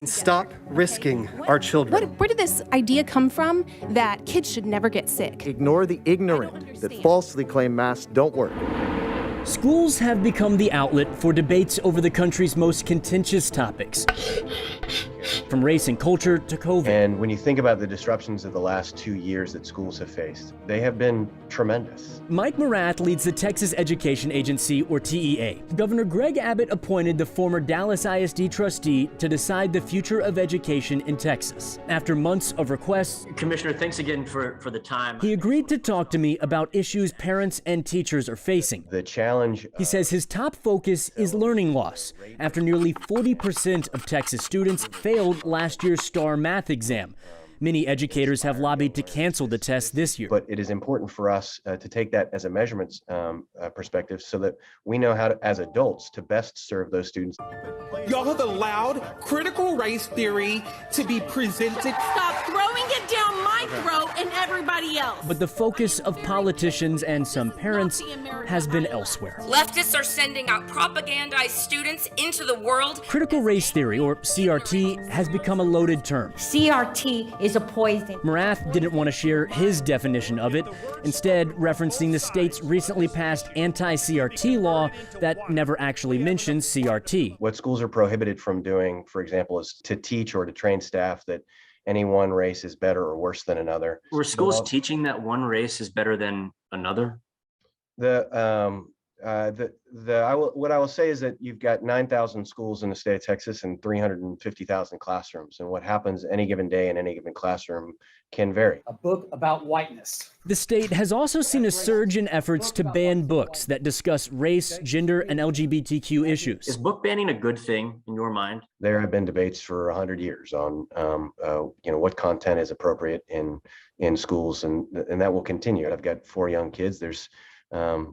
Stop risking our children. Where did this idea come from that kids should never get sick? Ignore the ignorant that falsely claim masks don't work. Schools have become the outlet for debates over the country's most contentious topics, from race and culture to COVID. And when you think about the disruptions of the last 2 years that schools have faced, they have been tremendous. Mike Morath leads the Texas Education Agency, or TEA. Governor Greg Abbott appointed the former Dallas ISD trustee to decide the future of education in Texas. After months of requests, Commissioner, thanks again for the time. He agreed to talk to me about issues parents and teachers are facing. The challenge, he says his top focus is learning loss, after nearly 40% of Texas students failed last year's STAR math exam. Many educators have lobbied to cancel the test this year. But it is important for us to take that as a measurements perspective so that we know how to, as adults, to best serve those students. Y'all have allowed critical race theory to be presented. Stop throwing it down my throat and everybody else. But the focus of politicians and some parents has been elsewhere. Leftists are sending out propagandized students into the world. Critical race theory, or CRT, has become a loaded term. CRT is a poison. Morath didn't want to share his definition of it, instead referencing the state's recently passed anti-CRT law that never actually mentions CRT. What schools are prohibited from doing, for example, is to teach or to train staff that any one race is better or worse than another. Were schools teaching that one race is better than another? What I will say is that you've got 9,000 schools in the state of Texas and 350,000 classrooms, and what happens any given day in any given classroom can vary. A book about whiteness. The state has also seen a surge in efforts to ban books that discuss race, gender, and LGBTQ issues. Is book banning a good thing in your mind? There have been debates for 100 years on what content is appropriate in schools, and that will continue. I've got 4 young kids. There's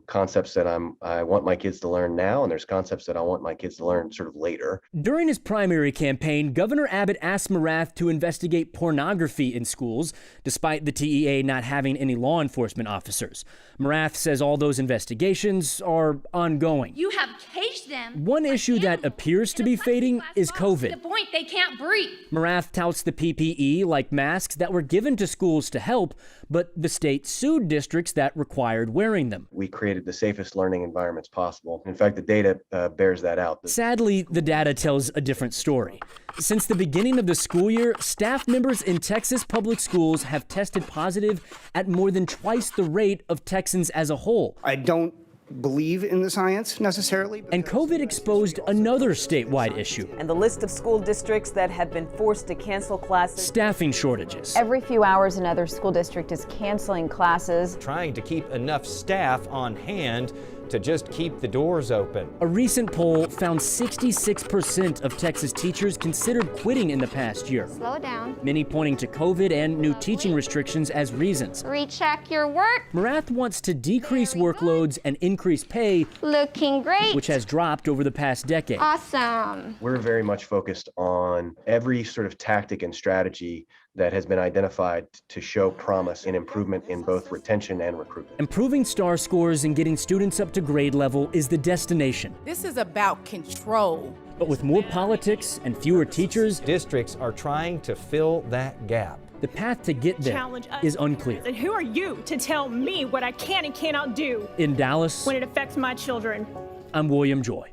concepts that I want my kids to learn now, and there's concepts that I want my kids to learn sort of later. During his primary campaign, Governor Abbott asked Morath to investigate pornography in schools, despite the TEA not having any law enforcement officers. Morath says all those investigations are ongoing. You have caged them. One issue that appears to be fading is COVID. To the point they can't breathe. Morath touts the PPE, like masks, that were given to schools to help, but the state sued districts that required wearing them. We created the safest learning environments possible. In fact, the data bears that out. Sadly, the data tells a different story. Since the beginning of the school year, staff members in Texas public schools have tested positive at more than twice the rate of Texans as a whole. I don't believe in the science necessarily. And COVID exposed another statewide issue. And the list of school districts that have been forced to cancel classes. Staffing shortages. Every few hours, another school district is canceling classes. Trying to keep enough staff on hand to just keep the doors open. A recent poll found 66% of Texas teachers considered quitting in the past year. Slow down. Many pointing to COVID and new teaching restrictions as reasons. Recheck your work. Morath wants to decrease workloads and increase pay. Looking great. Which has dropped over the past decade. Awesome. We're very much focused on every sort of tactic and strategy that has been identified to show promise in improvement in both retention and recruitment. Improving STAR scores and getting students up to grade level is the destination. This is about control. But with more politics and fewer teachers, districts are trying to fill that gap. The path to get there is unclear. And who are you to tell me what I can and cannot do In Dallas, when it affects my children? I'm William Joy.